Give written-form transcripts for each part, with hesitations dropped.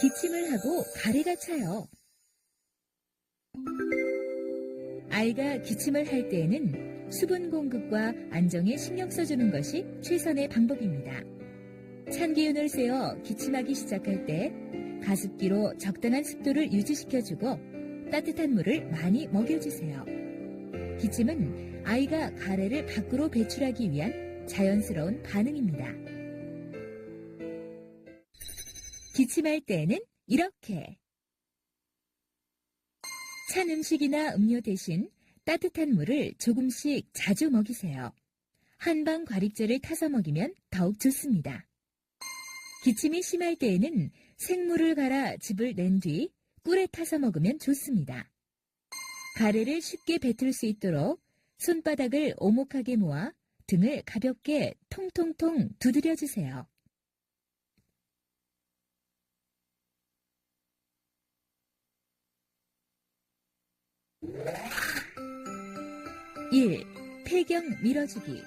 기침을 하고 가래가 차요. 아이가 기침을 할 때에는 수분 공급과 안정에 신경 써주는 것이 최선의 방법입니다. 찬 기운을 쐬어 기침하기 시작할 때 가습기로 적당한 습도를 유지시켜주고 따뜻한 물을 많이 먹여주세요. 기침은 아이가 가래를 밖으로 배출하기 위한 자연스러운 반응입니다. 기침할 때에는 이렇게 찬 음식이나 음료 대신 따뜻한 물을 조금씩 자주 먹이세요. 한방 과릭제를 타서 먹이면 더욱 좋습니다. 기침이 심할 때에는 생물을 갈아 즙을 낸 뒤 꿀에 타서 먹으면 좋습니다. 가래를 쉽게 뱉을 수 있도록 손바닥을 오목하게 모아 등을 가볍게 통통통 두드려주세요. 1. 폐경 밀어주기.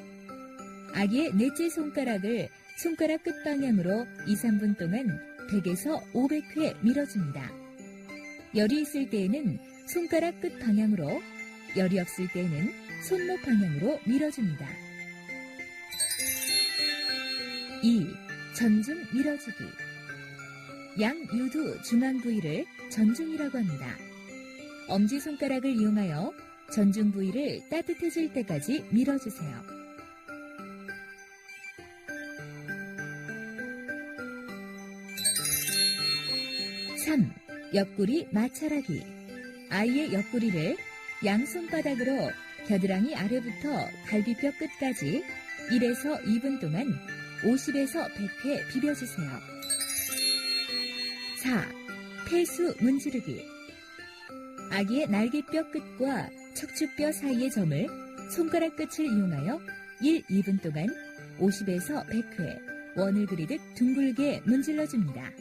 아기의 넷째 손가락을 손가락 끝방향으로 2, 3분 동안 100에서 500회 밀어줍니다. 열이 있을 때에는 손가락 끝 방향으로, 열이 없을 때에는 손목 방향으로 밀어줍니다. 2. 전중 밀어주기. 양유두 중앙 부위를 전중이라고 합니다. 엄지손가락을 이용하여 전중 부위를 따뜻해질 때까지 밀어주세요. 3. 옆구리 마찰하기. 아이의 옆구리를 양손바닥으로 겨드랑이 아래부터 갈비뼈 끝까지 1에서 2분 동안 50에서 100회 비벼주세요. 4. 폐수 문지르기. 아기의 날개뼈 끝과 척추뼈 사이의 점을 손가락 끝을 이용하여 1, 2분 동안 50에서 100회 원을 그리듯 둥글게 문질러줍니다.